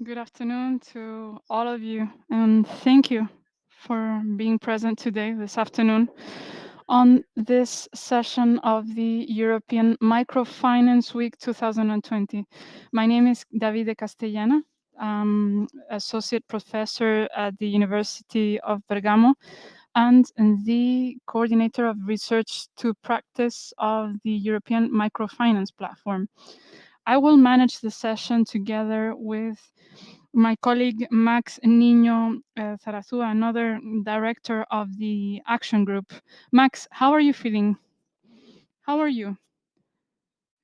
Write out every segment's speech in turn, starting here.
Good afternoon to all of you, and thank you for being present today, this afternoon, on this session of the European Microfinance Week 2020. My name is Davide Castellana. I'm associate professor at the University of Bergamo and the coordinator of research to practice of the European Microfinance Platform. I will manage the session together with my colleague Max Niño Zarazua, another director of the action group. Max, how are you feeling? How are you?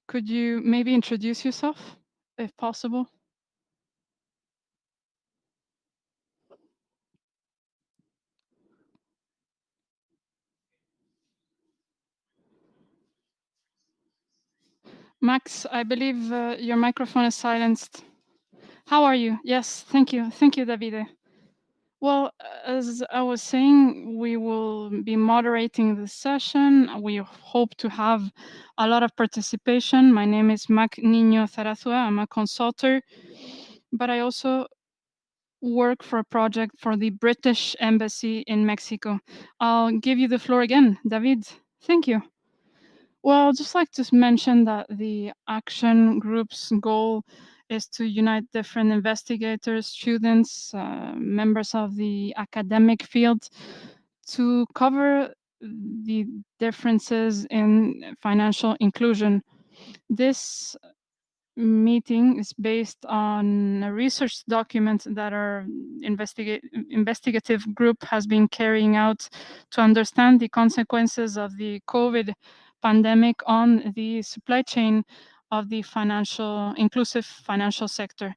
Could you maybe introduce yourself, if possible? Max, I believe your microphone is silenced. How are you? Yes, thank you. Thank you, Davide. Well, as I was saying, we will be moderating the session. We hope to have a lot of participation. My name is Mac Niño Zarazua. I'm a consultant, but I also work for a project for the British Embassy in Mexico. I'll give you the floor again, David. Thank you. Well, I'd just like to mention that the action group's goal is to unite different investigators, students, members of the academic field to cover the differences in financial inclusion. This meeting is based on a research document that our investigative group has been carrying out to understand the consequences of the COVID pandemic on the supply chain of the inclusive financial sector.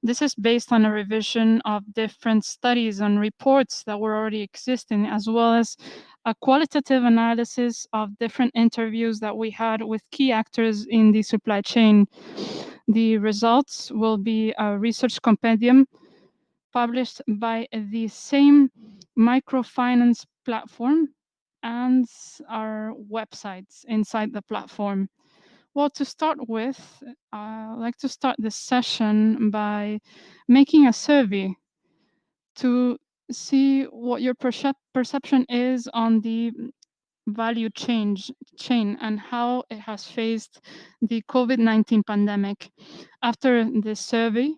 This is based on a revision of different studies and reports that were already existing, as well as a qualitative analysis of different interviews that we had with key actors in the supply chain. The results will be a research compendium published by the same microfinance platform and our websites inside the platform. Well, to start with, I'd like to start this session by making a survey to see what your perception is on the value chain and how it has faced the COVID-19 pandemic. After this survey,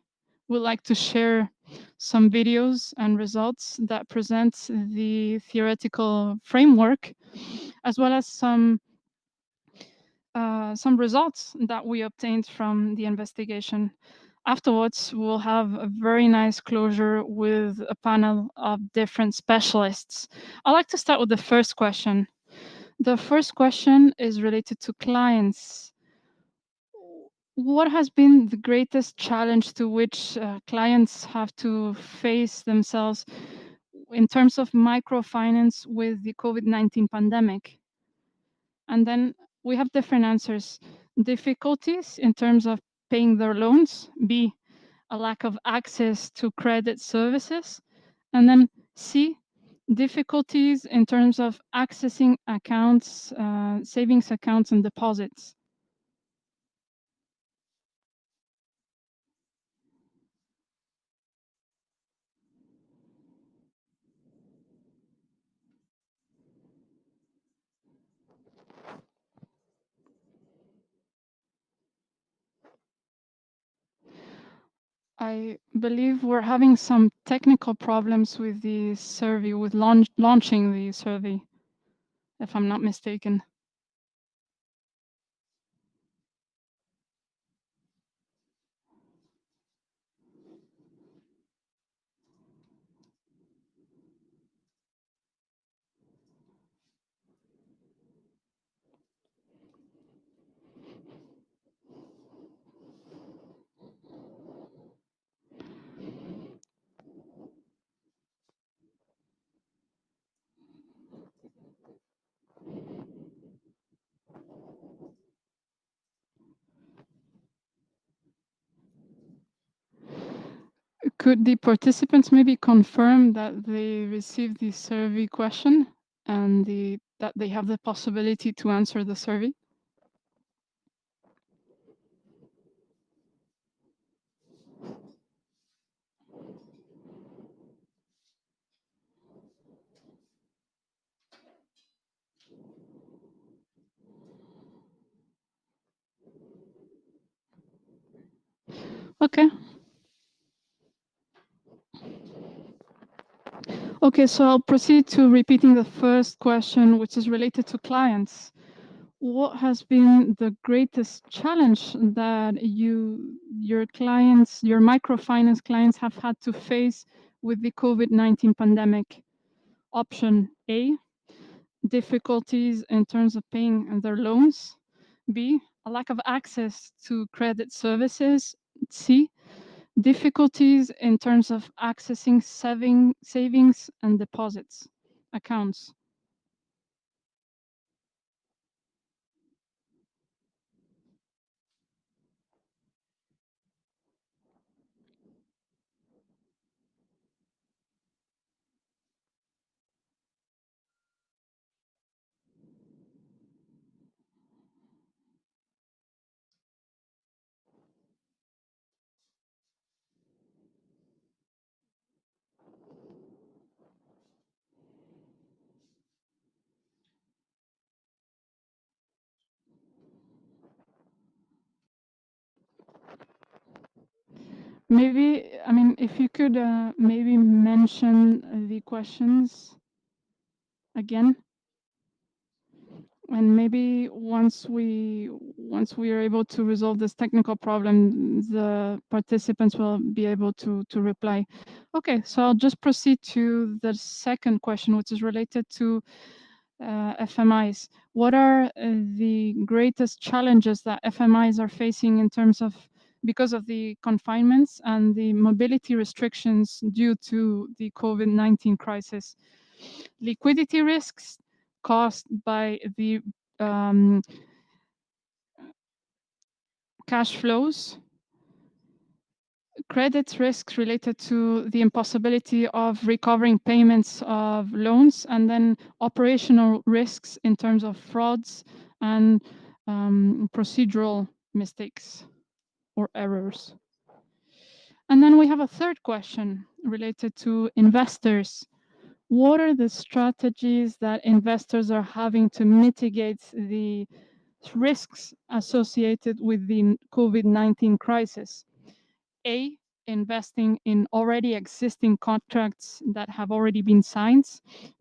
we'd like to share some videos and results that present the theoretical framework, as well as some results that we obtained from the investigation. Afterwards, we'll have a very nice closure with a panel of different specialists. I'd like to start with the first question. The first question is related to clients. What has been the greatest challenge to which clients have to face themselves in terms of microfinance with the COVID-19 pandemic? And then we have different answers. Difficulties in terms of paying their loans, B, a lack of access to credit services, and then C, difficulties in terms of accessing accounts, savings accounts and deposits. I believe we're having some technical problems with the survey, with launching the survey, if I'm not mistaken. Could the participants maybe confirm that they received the survey question and that they have the possibility to answer the survey? Okay. Okay, so I'll proceed to repeating the first question, which is related to clients. What has been the greatest challenge that your clients, your microfinance clients have had to face with the COVID-19 pandemic? Option A, difficulties in terms of paying their loans. B, a lack of access to credit services. C, difficulties in terms of accessing savings and deposits accounts. Maybe, I mean, if you could maybe mention the questions again, and maybe once we are able to resolve this technical problem, the participants will be able to reply. Okay, so I'll just proceed to the second question, which is related to FMIs. What are the greatest challenges that FMIs are facing in terms of because of the confinements and the mobility restrictions due to the COVID-19 crisis? Liquidity risks caused by the um, cash flows, credit risks related to the impossibility of recovering payments of loans, and then operational risks in terms of frauds and procedural mistakes or errors. And then we have a third question related to investors. What are the strategies that investors are having to mitigate the risks associated with the COVID-19 crisis? A, investing in already existing contracts that have already been signed.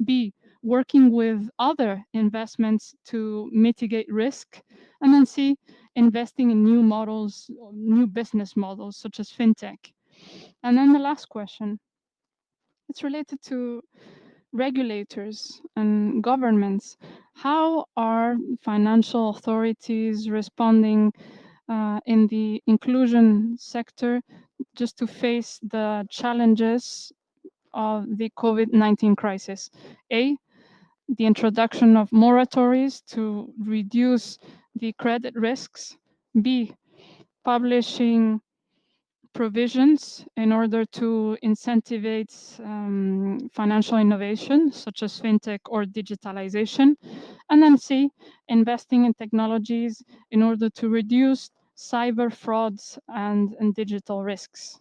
B, working with other investments to mitigate risk. And then C, investing in new models, new business models such as fintech. And then the last question, it's related to regulators and governments. How are financial authorities responding in the inclusion sector just to face the challenges of the COVID-19 crisis? A, the introduction of moratories to reduce the credit risks. B, publishing provisions in order to incentivize financial innovation, such as fintech or digitalization. And then C, investing in technologies in order to reduce cyber frauds and digital risks.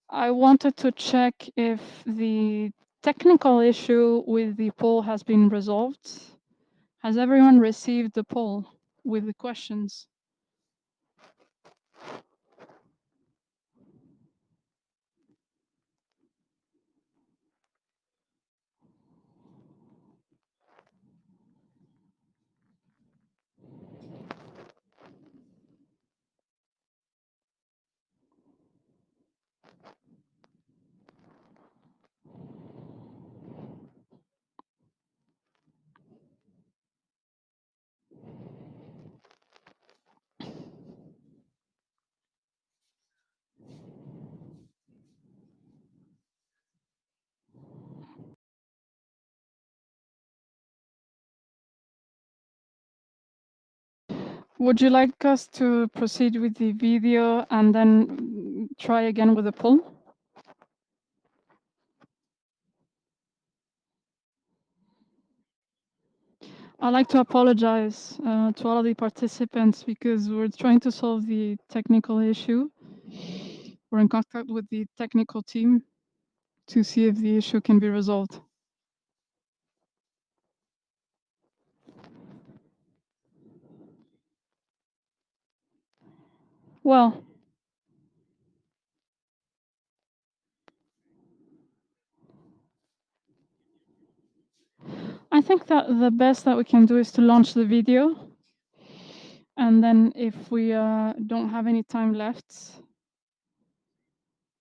I wanted to check if the technical issue with the poll has been resolved. Has everyone received the poll with the questions? Would you like us to proceed with the video and then try again with the poll? I'd like to apologize to all of the participants because we're trying to solve the technical issue. We're in contact with the technical team to see if the issue can be resolved. Well, I think that the best that we can do is to launch the video, and then if we don't have any time left,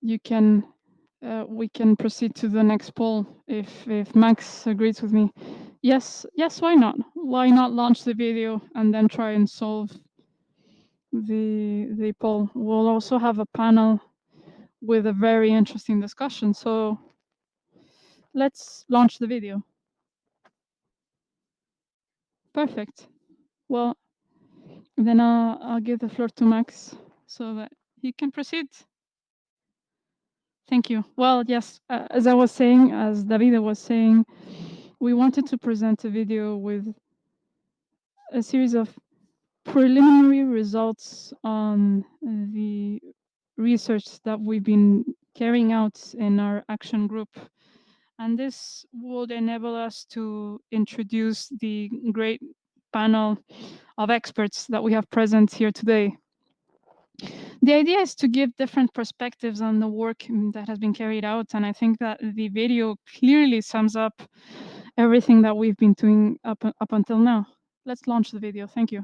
you can we can proceed to the next poll if Max agrees with me. Yes, why not? Why not launch the video and then try and solve the poll? We'll also have a panel with a very interesting discussion. So let's launch the video. Perfect. Well, then I'll give the floor to Max so that he can proceed. Thank you. Well, yes, as I was saying, as Davide was saying, we wanted to present a video with a series of preliminary results on the research that we've been carrying out in our action group. And this would enable us to introduce the great panel of experts that we have present here today. The idea is to give different perspectives on the work that has been carried out, and I think that the video clearly sums up everything that we've been doing up until now. Let's launch the video. Thank you.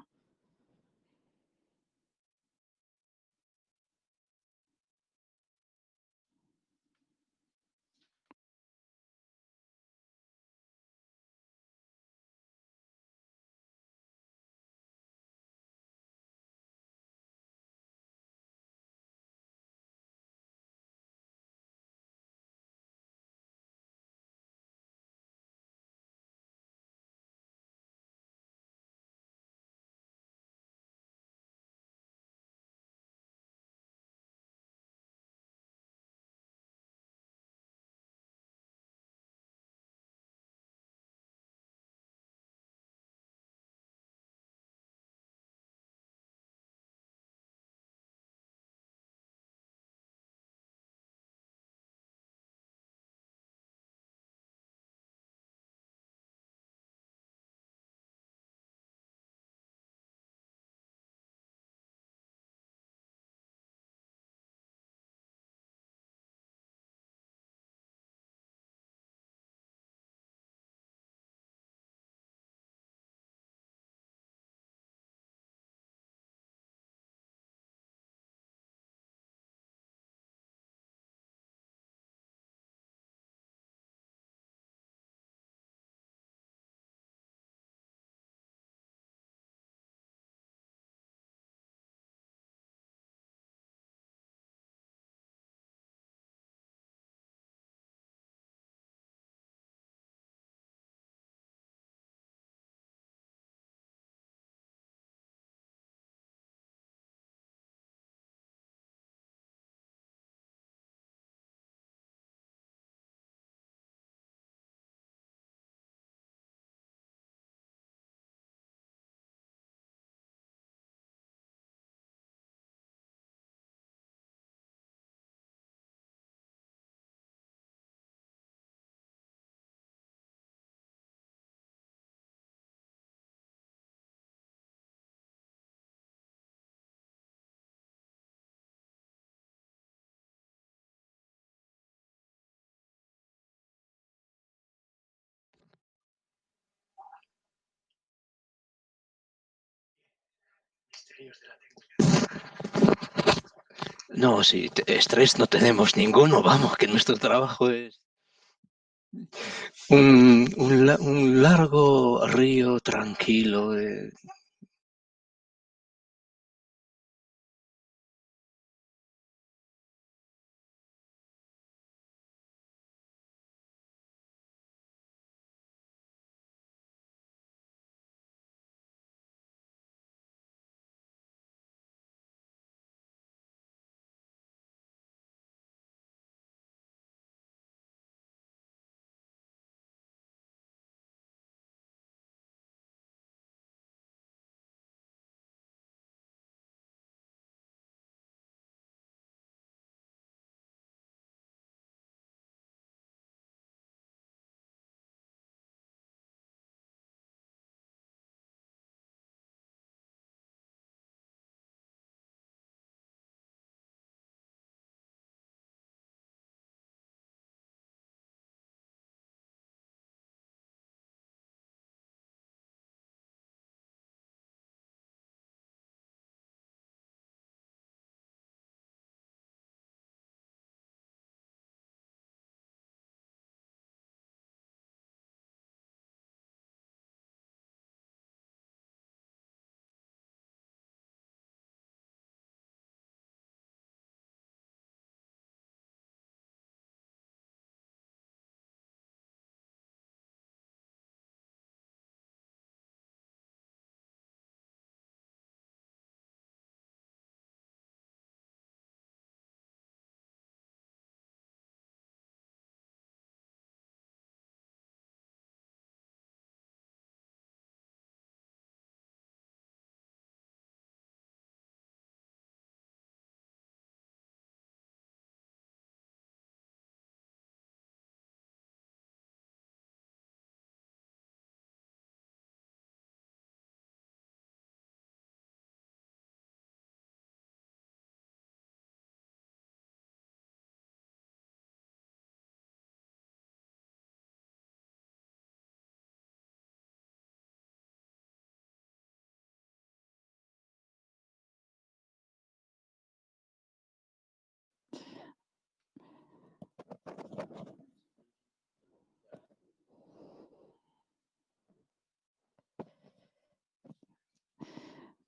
No, sí, estrés no tenemos ninguno, vamos, que nuestro trabajo es un largo río tranquilo.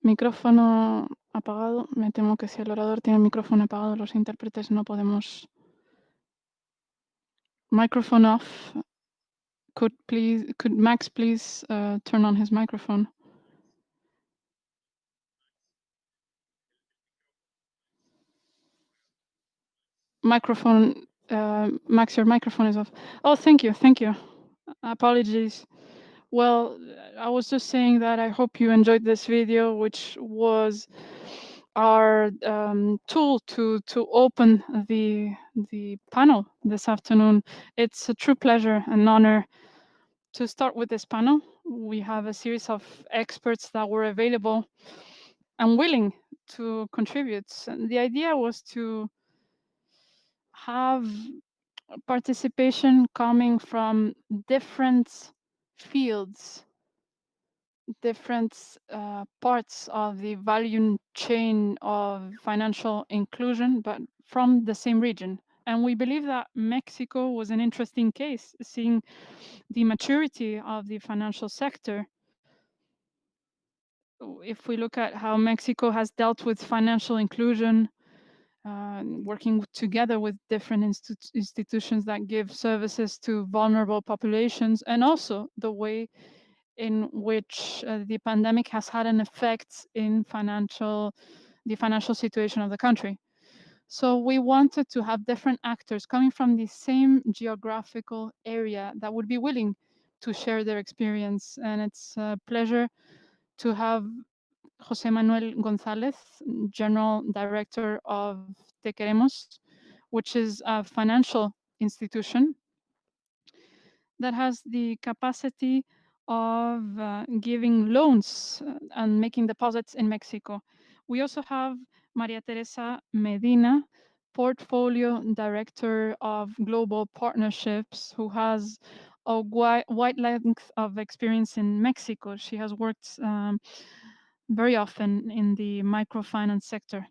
Micrófono apagado. Me temo que si el orador tiene el micrófono apagado, los intérpretes no podemos. Microphone off. Could Max please turn on his microphone? Microphone, Max, your microphone is off. Oh, thank you. Apologies. Well, I was just saying that I hope you enjoyed this video, which was our tool to open the panel this afternoon. It's a true pleasure and honor to start with this panel. We have a series of experts that were available and willing to contribute. And the idea was to have participation coming from different fields, different parts of the value chain of financial inclusion, but from the same region. And we believe that Mexico was an interesting case, seeing the maturity of the financial sector. If we look at how Mexico has dealt with financial inclusion, working together with different institutions that give services to vulnerable populations, and also the way in which the pandemic has had an effect in the financial situation of the country. So we wanted to have different actors coming from the same geographical area that would be willing to share their experience. And it's a pleasure to have Jose Manuel Gonzalez, General Director of Te Queremos, which is a financial institution that has the capacity of giving loans and making deposits in Mexico. We also have Maria Teresa Medina, Portfolio Director of Global Partnerships, who has a wide length of experience in Mexico. She has worked very often in the microfinance sector.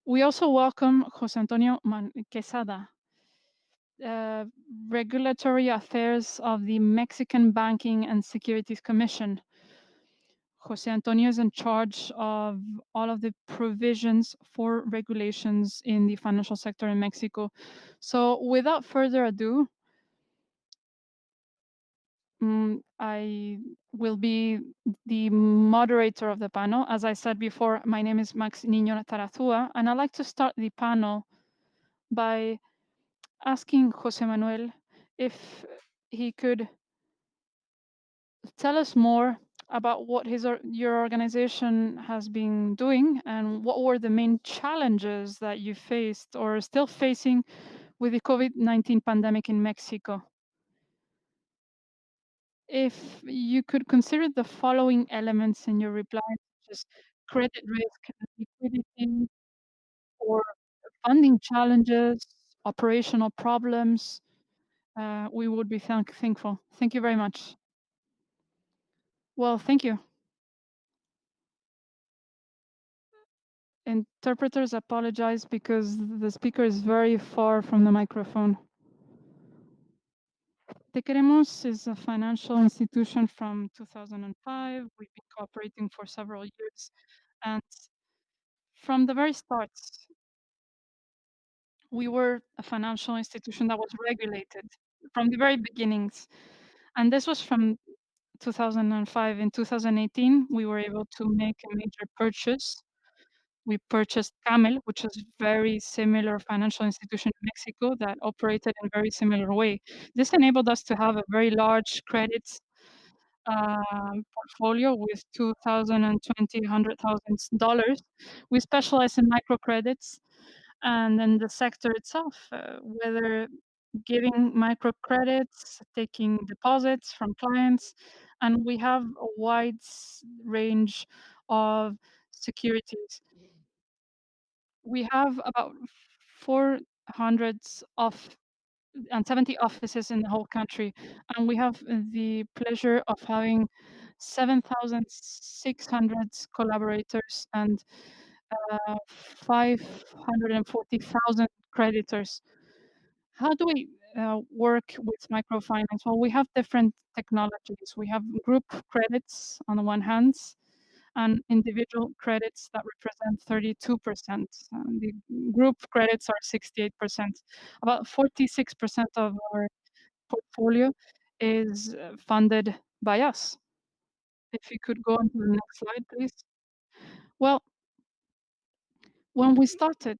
We also welcome Jose Antonio Quesada, uh, Regulatory Affairs of the Mexican Banking and Securities Commission. Jose Antonio is in charge of all of the provisions for regulations in the financial sector in Mexico. So without further ado, I will be the moderator of the panel. As I said before, my name is Max Niño Tarazua, and I'd like to start the panel by asking Jose Manuel if he could tell us more about what your organization has been doing and what were the main challenges that you faced or are still facing with the COVID-19 pandemic in Mexico. If you could consider the following elements in your reply, such as credit risk, liquidity, or funding challenges, operational problems, we would be thankful. Thank you very much. Well, thank you. Interpreters apologize because the speaker is very far from the microphone. Te Queremos is a financial institution from 2005. We've been cooperating for several years. And from the very start, we were a financial institution that was regulated from the very beginnings. And this was from 2005. In 2018, we were able to make a major purchase. We purchased Camel, which is very similar financial institution in Mexico that operated in a very similar way. This enabled us to have a very large credit portfolio with 2020 $100,000. We specialize in microcredits and in the sector itself, whether giving microcredits, taking deposits from clients, and we have a wide range of securities. We have about 470 offices in the whole country, and we have the pleasure of having 7,600 collaborators and 540,000 creditors. How do we work with microfinance? Well, we have different technologies. We have group credits on the one hand, and individual credits that represent 32%. The group credits are 68%. About 46% of our portfolio is funded by us. If you could go on to the next slide, please. Well, when we started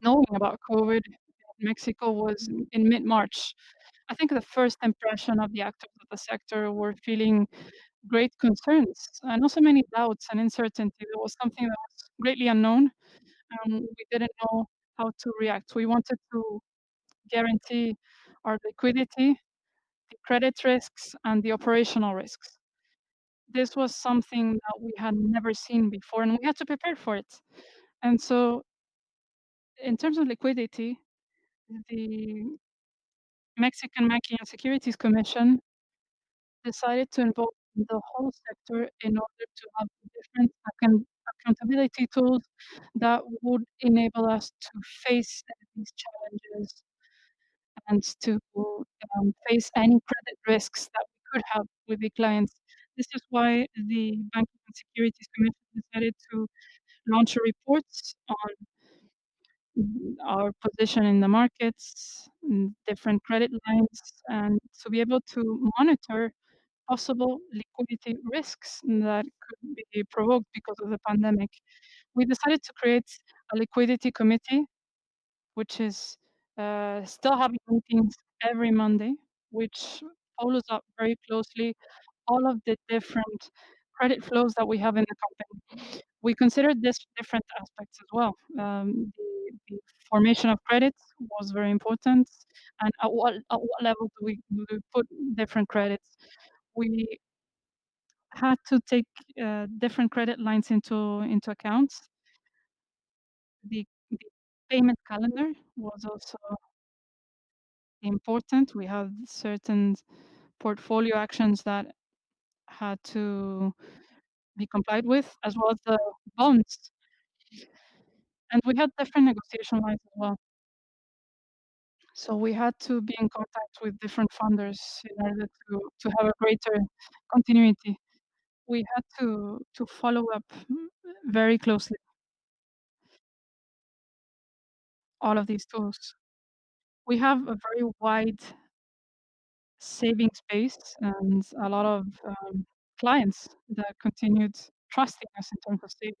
knowing about COVID in Mexico was in mid-March. I think the first impression of the actors of the sector were feeling great concerns and also many doubts and uncertainty. There was something that was greatly unknown, and we didn't know how to react. We wanted to guarantee our liquidity, the credit risks, and the operational risks. This was something that we had never seen before, and we had to prepare for it. And so, in terms of liquidity, the Mexican Banking and Securities Commission decided to involve the whole sector in order to have different accountability tools that would enable us to face these challenges and to face any credit risks that we could have with the clients. This is why the Banking and Securities Commission decided to launch a report on our position in the markets, different credit lines, and to be able to monitor possible liquidity risks that could be provoked because of the pandemic. We decided to create a liquidity committee, which is still having meetings every Monday, which follows up very closely all of the different credit flows that we have in the company. We considered this different aspects as well. The formation of credits was very important, and at what level do we put different credits? We had to take different credit lines into account. The payment calendar was also important. We had certain portfolio actions that had to be complied with, as well as the bonds. And we had different negotiation lines as well. So we had to be in contact with different funders in order to have a greater continuity. We had to follow up very closely all of these tools. We have a very wide savings base and a lot of clients that continued trusting us in terms of savings.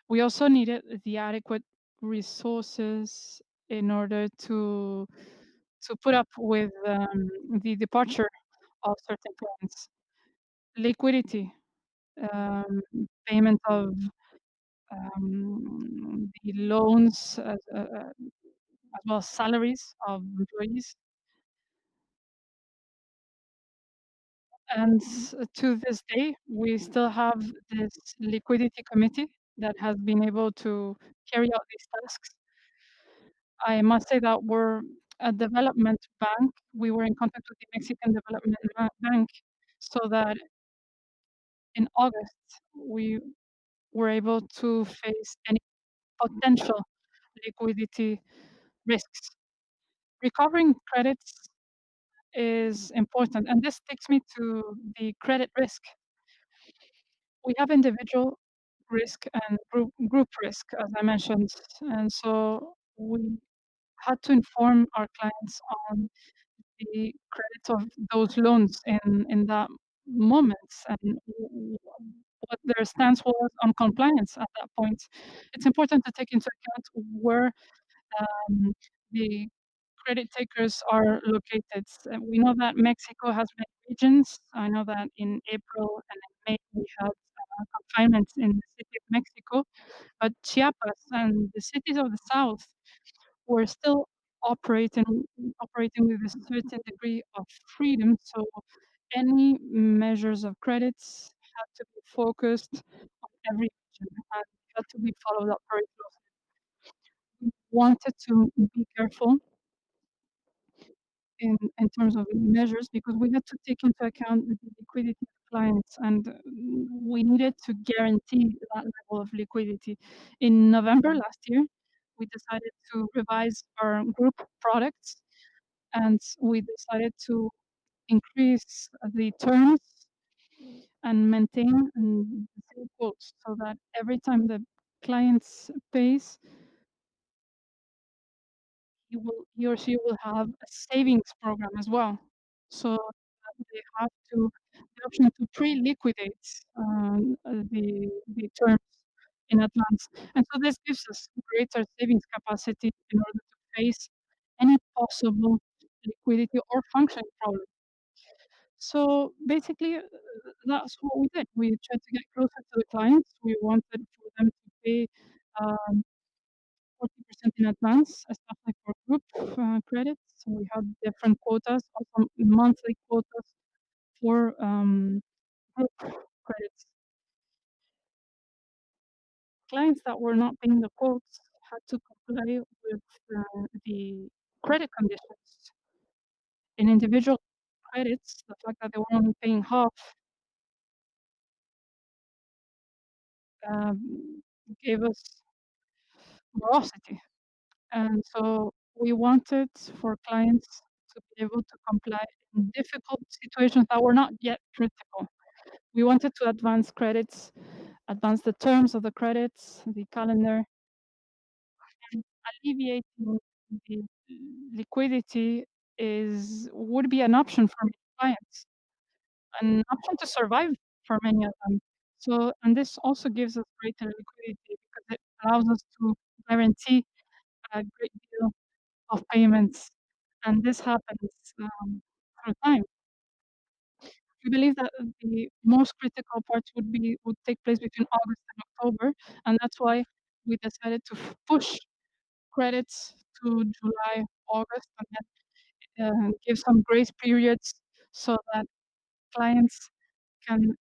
We also needed the adequate resources in order to put up with the departure of certain clients. Liquidity, um, payment of the loans, as well as salaries of employees. And to this day, we still have this liquidity committee that has been able to carry out these tasks. I must say that we're a development bank. We were in contact with the Mexican Development Bank so that in August we were able to face any potential liquidity risks. Recovering credits is important, and this takes me to the credit risk. We have individual risk and group risk, as I mentioned, and so we had to inform our clients on the credit of those loans in that moment and what their stance was on compliance at that point. It's important to take into account where the credit takers are located. We know that Mexico has many regions. I know that in April and in May we had confinements in the city of Mexico, but Chiapas and the cities of the south were still operating operating with a certain degree of freedom. So any measures of credits had to be focused on every region and had to be followed up very closely. We wanted to be careful in terms of measures because we had to take into account the liquidity of clients and we needed to guarantee that level of liquidity. In November last year, we decided to revise our group products and we decided to increase the terms and maintain the same quotes so that every time the client pays, he or she will have a savings program as well. So they have the option to pre-liquidate the terms in advance. And so this gives us greater savings capacity in order to face any possible liquidity or functioning problem. So basically, that's what we did. We tried to get closer to the clients. We wanted for them to pay um, 40% in advance, stuff like for group credits. So we had different quotas, also monthly quotas for group credits. Clients that were not paying the quotes had to comply with the credit conditions. In individual credits, the fact that they were only paying half um, gave us morosity. And so we wanted for clients to be able to comply in difficult situations that were not yet critical. We wanted to advance credits, advance the terms of the credits, the calendar, and alleviating the liquidity would be an option for many clients, an option to survive for many of them. So, and this also gives us greater liquidity because it allows us to guarantee a great deal of payments, and this happens through time. We believe that the most critical parts would take place between August and October, and that's why we decided to push credits to July, August, and then give some grace periods so that clients can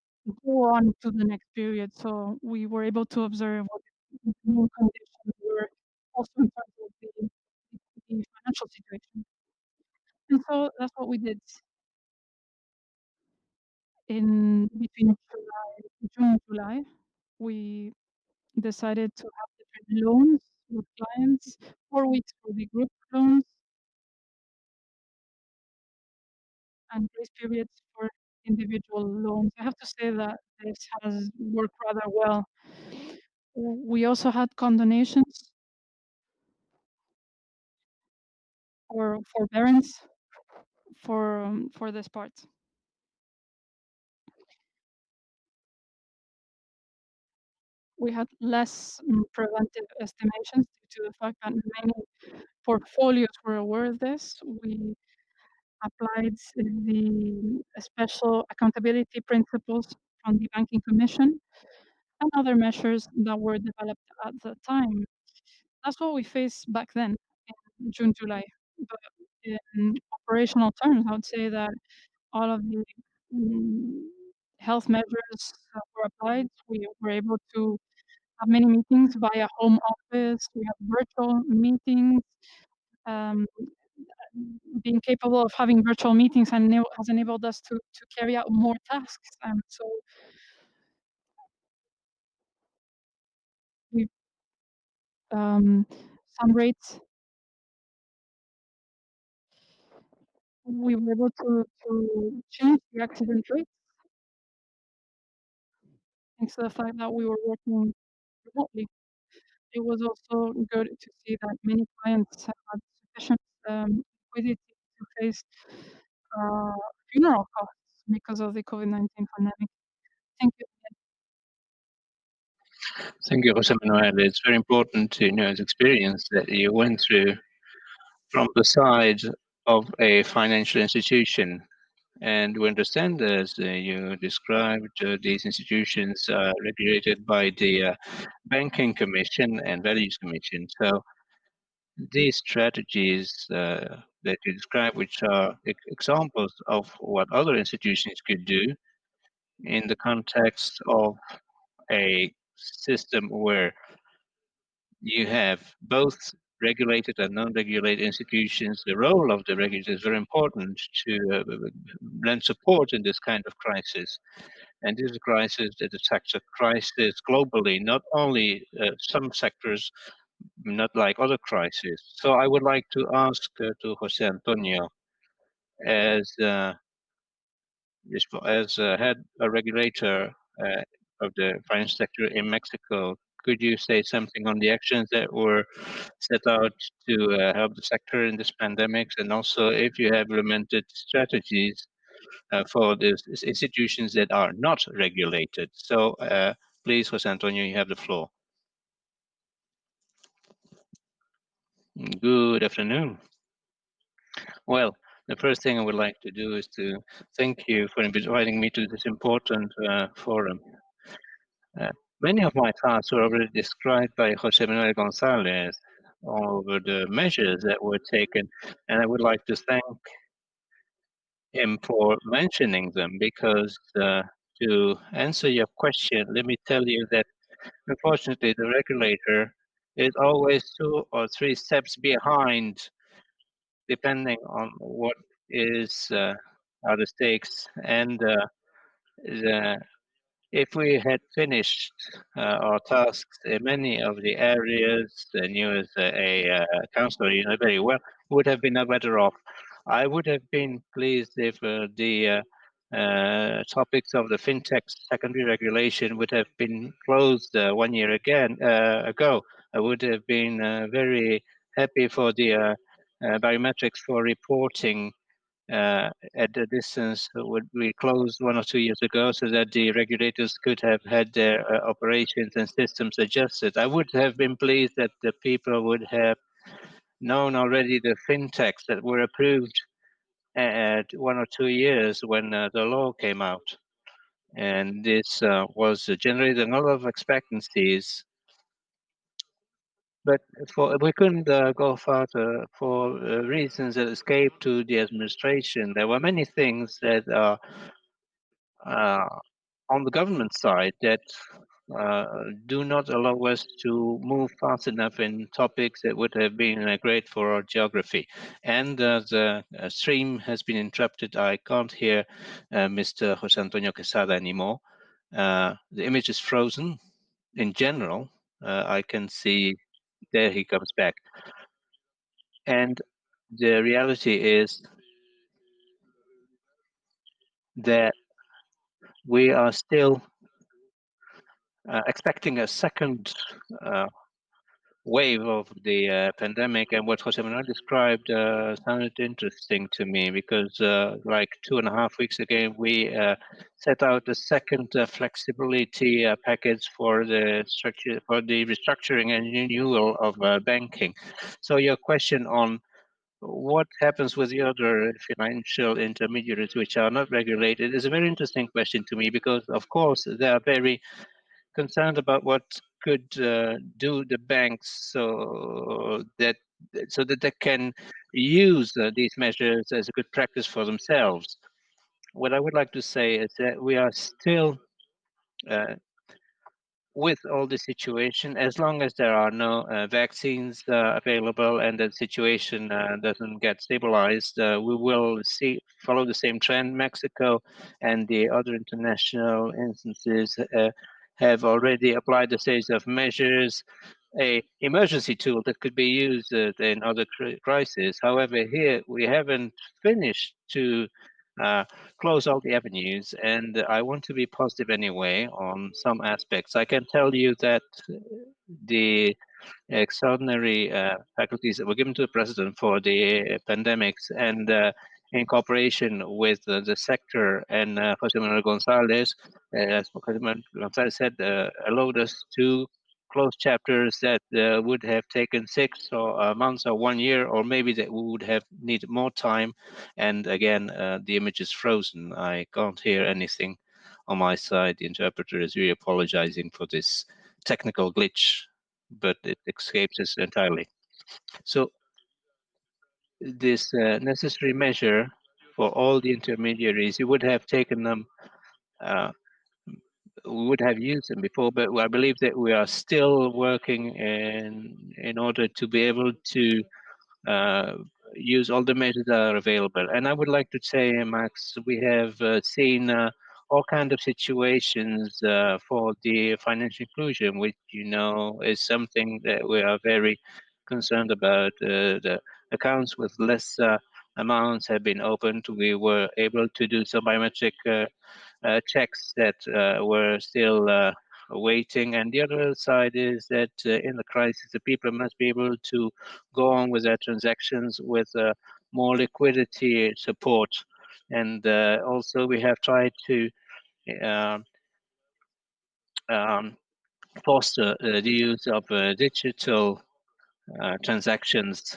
go on to the next period. So we were able to observe what the new conditions were also in terms of the financial situation. And so that's what we did in between June and July. We decided to have different loans with clients, 4 weeks for the group loans and grace periods for individual loans. I have to say that this has worked rather well. We also had condonation or forbearance for this part. We had less preventive estimations due to the fact that many portfolios were aware of this. We applied the special accountability principles from the Banking Commission and other measures that were developed at the time. That's what we faced back then in June, July. But in operational terms, I would say that all of the mm, health measures were applied. We were able to have many meetings via home office. We have virtual meetings. Um, Being capable of having virtual meetings has enabled us to carry out more tasks. And so we some rates we were able to change the accident rate thanks to the fact that we were working remotely. It was also good to see that many clients had sufficient liquidity to face uh, funeral costs because of the COVID-19 pandemic. Thank you. Thank you, Jose Manuel. It's very important to know the experience that you went through from the side of a financial institution. And we understand, as you described, these institutions are regulated by the Banking Commission and Values Commission. So these strategies that you describe, which are examples of what other institutions could do in the context of a system where you have both regulated and non-regulated institutions. The role of the regulator is very important to lend support in this kind of crisis. And this is a crisis that affects a crisis globally, not only some sectors, not like other crises. So I would like to ask to Jose Antonio, as as head a regulator of the finance sector in Mexico, could you say something on the actions that were set out to help the sector in this pandemic, and also if you have implemented strategies for these institutions that are not regulated? So please, Jose Antonio, you have the floor. Good afternoon. Well, the first thing I would like to do is to thank you for inviting me to this important forum. Many of my thoughts were already described by Jose Manuel Gonzalez over the measures that were taken, and I would like to thank him for mentioning them, because to answer your question, let me tell you that unfortunately the regulator is always 2 or 3 steps behind, depending on what is are the stakes. And if we had finished our tasks in many of the areas, and you as a councillor, you know very well, would have been better off. I would have been pleased if the topics of the fintech secondary regulation would have been closed 1 year ago. I would have been very happy for the biometrics for reporting at the distance would be closed 1 or 2 years ago, so that the regulators could have had their operations and systems adjusted. I would have been pleased that the people would have known already the fintechs that were approved at 1 or 2 years when the law came out. And this was generating a lot of expectancies. But we couldn't go further for reasons that escaped to the administration. There were many things that are on the government side that do not allow us to move fast enough in topics that would have been great for our geography. And the stream has been interrupted. I can't hear Mr. Jose Antonio Quesada anymore. The image is frozen in general. I can see there he comes back. And the reality is that we are still expecting a second wave of the pandemic, and what Jose Manuel described sounded interesting to me, because like 2.5 weeks ago, we set out a second flexibility package for the structure, for the restructuring and renewal of banking. So your question on what happens with the other financial intermediaries which are not regulated is a very interesting question to me, because of course they are very concerned about what could do the banks, so that they can use these measures as a good practice for themselves. What I would like to say is that we are still with all the situation, as long as there are no vaccines available and the situation doesn't get stabilized, we will follow the same trend. Mexico and the other international instances have already applied the series of measures, a emergency tool that could be used in other crises. However, here we haven't finished to close all the avenues, and I want to be positive anyway on some aspects. I can tell you that the extraordinary faculties that were given to the president for the pandemics, and in cooperation with the sector and Jose Manuel Gonzalez, as Jose Manuel Gonzalez said, allowed us to close chapters that would have taken 6 months or 1 year, or maybe that we would have needed more time. And again, the image is frozen. I can't hear anything on my side. The interpreter is really apologizing for this technical glitch, but it escapes us entirely. So this necessary measure for all the intermediaries, you would have taken them, we would have used them before, but I believe that we are still working in order to be able to use all the measures that are available. And I would like to say, Max, we have seen all kinds of situations for the financial inclusion, which is something that we are very concerned about. The accounts with less amounts have been opened. We were able to do some biometric checks that were still waiting. And the other side is that in the crisis, the people must be able to go on with their transactions with more liquidity support. And also we have tried to foster the use of digital transactions,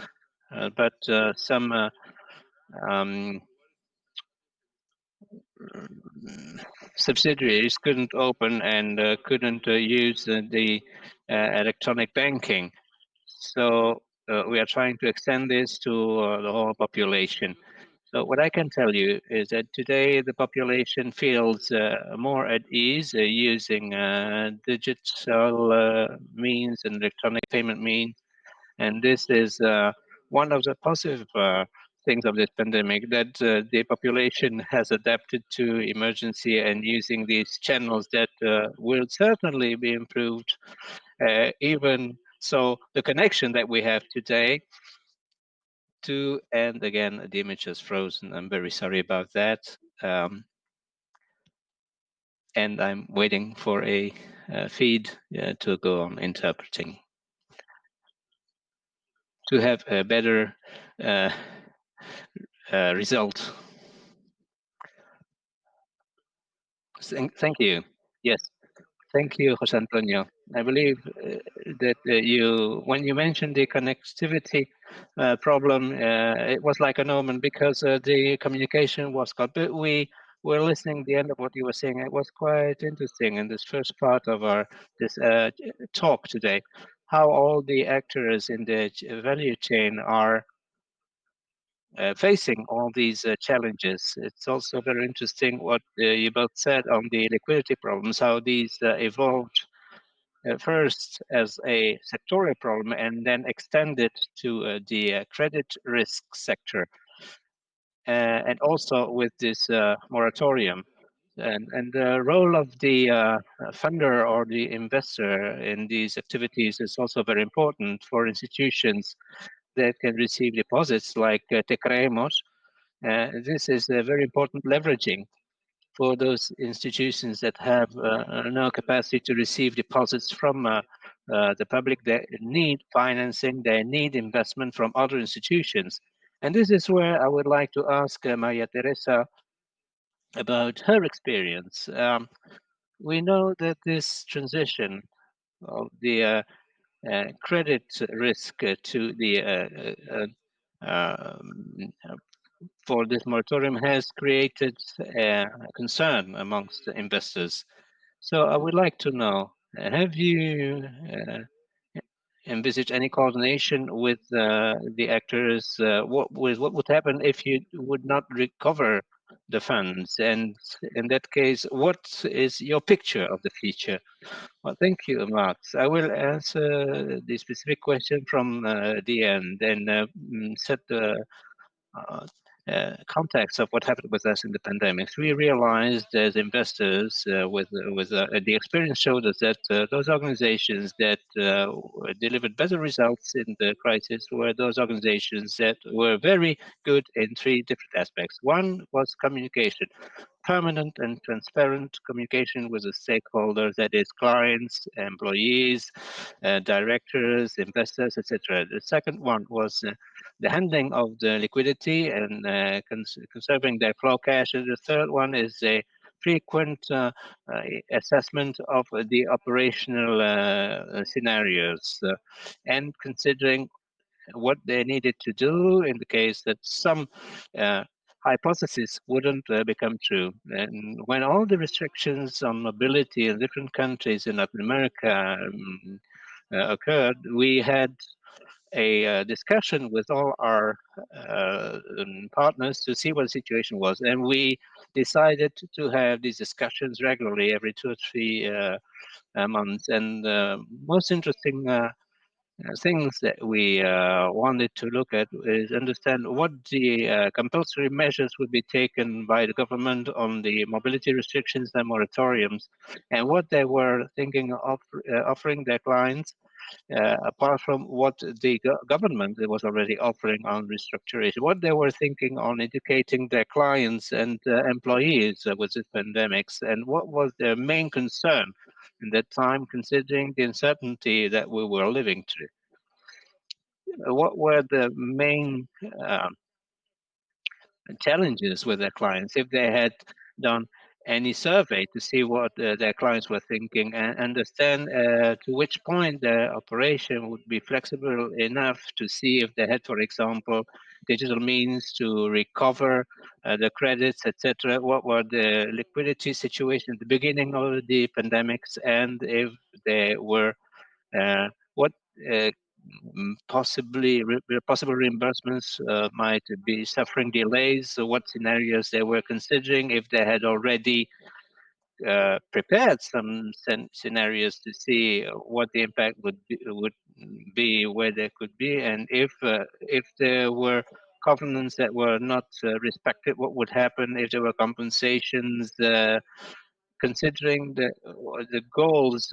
but some subsidiaries couldn't open and couldn't use the electronic banking. So we are trying to extend this to the whole population. So what I can tell you is that today the population feels more at ease using digital means and electronic payment means. And this is one of the positive things of this pandemic, that the population has adapted to emergency and using these channels that will certainly be improved. Even so, the connection that we have today to, and again, the image is frozen. I'm very sorry about that. And I'm waiting for a feed to go on interpreting. To have a better result. Thank you. Yes, thank you, Jose Antonio. I believe that when you mentioned the connectivity problem, it was like an omen, because the communication was cut. But we were listening the end of what you were saying. It was quite interesting in this first part of this talk today, how all the actors in the value chain are facing all these challenges. It's also very interesting what you both said on the liquidity problems, how these evolved first as a sectorial problem and then extended to the credit risk sector, and also with this moratorium. And the role of the funder or the investor in these activities is also very important for institutions that can receive deposits like Creemos. This is a very important leveraging for those institutions that have no capacity to receive deposits from the public. They need financing, they need investment from other institutions. And this is where I would like to ask Maria Teresa about her experience. We know that this transition of the credit risk to the for this moratorium has created concern amongst the investors. So I would like to know, have you envisaged any coordination with the actors? What would happen if you would not recover the funds? And in that case, what is your picture of the future? Well, thank you, Max. I will answer the specific question from the end and set the context of what happened with us in the pandemic. We realized as investors, the experience showed us that those organizations that delivered better results in the crisis were those organizations that were very good in three different aspects. One was communication, permanent and transparent communication with the stakeholders, that is clients, employees, directors, investors, etc. The second one was the handling of the liquidity and conserving their flow cash. And the third one is a frequent assessment of the operational scenarios and considering what they needed to do in the case that some hypothesis wouldn't become true. And when all the restrictions on mobility in different countries in Latin America occurred, we had a discussion with all our partners to see what the situation was. And we decided to have these discussions regularly every 2 or 3 months. And most interesting things that we wanted to look at is understand what the compulsory measures would be taken by the government on the mobility restrictions and moratoriums, and what they were thinking of offering their clients, apart from what the government was already offering on restructuration, what they were thinking on educating their clients and employees with the pandemics, and what was their main concern in that time, considering the uncertainty that we were living through. What were the main challenges with their clients? If they had done any survey to see what their clients were thinking and understand to which point their operation would be flexible enough to see if they had, for example, digital means to recover the credits, etc. What were the liquidity situation at the beginning of the pandemics, and if they were what possible reimbursements might be suffering delays. So what scenarios they were considering, if they had already prepared some scenarios to see what the impact would be, where they could be, and if there were covenants that were not respected, what would happen if there were compensations, considering the goals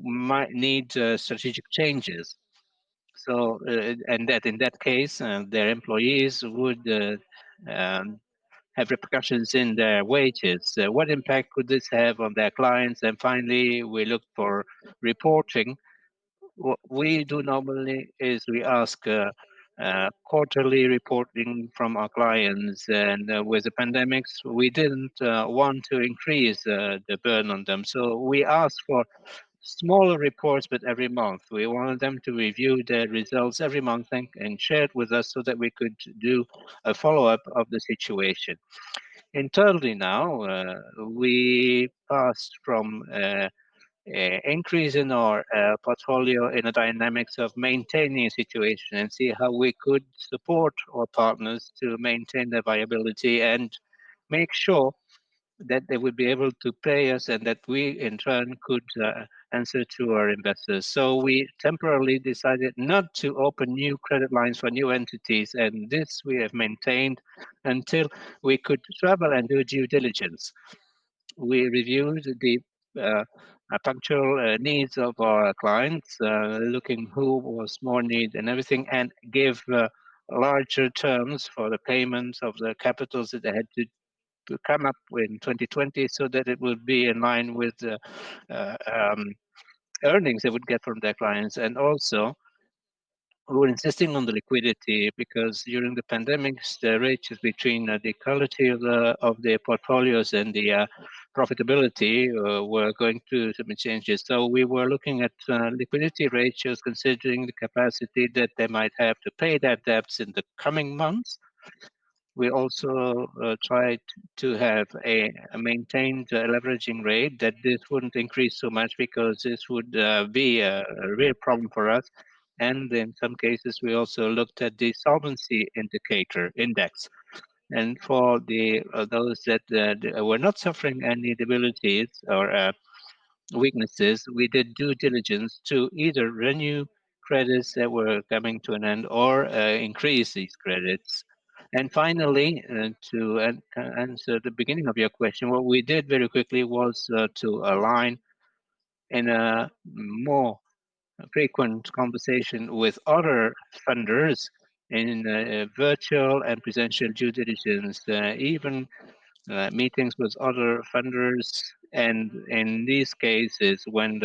might need strategic changes. So, and that in that case, their employees would have repercussions in their wages. What impact could this have on their clients? And finally, we look for reporting. What we do normally is we ask quarterly reporting from our clients, and with the pandemics, we didn't want to increase the burden on them. So we asked for smaller reports, but every month. We wanted them to review their results every month and share it with us so that we could do a follow-up of the situation. Internally now, we passed from increase in our portfolio in a dynamics of maintaining a situation and see how we could support our partners to maintain their viability and make sure that they would be able to pay us and that we in turn could answer to our investors. So we temporarily decided not to open new credit lines for new entities, and this we have maintained until we could travel and do due diligence. We reviewed the punctual needs of our clients, looking who was more need and everything, and give larger terms for the payments of the capitals that they had to come up in 2020 so that it would be in line with the earnings they would get from their clients. And also, we were insisting on the liquidity because during the pandemics, the ratios between the quality of the portfolios and the profitability were going through some changes. So we were looking at liquidity ratios, considering the capacity that they might have to pay their debts in the coming months. We also tried to have a maintained leveraging rate, that this wouldn't increase so much because this would be a real problem for us. And in some cases, we also looked at the solvency indicator index. And for those that were not suffering any debilities or weaknesses, we did due diligence to either renew credits that were coming to an end or increase these credits. And finally, to answer the beginning of your question, what we did very quickly was to align in a more frequent conversation with other funders in virtual and presential due diligence, even meetings with other funders. And in these cases, when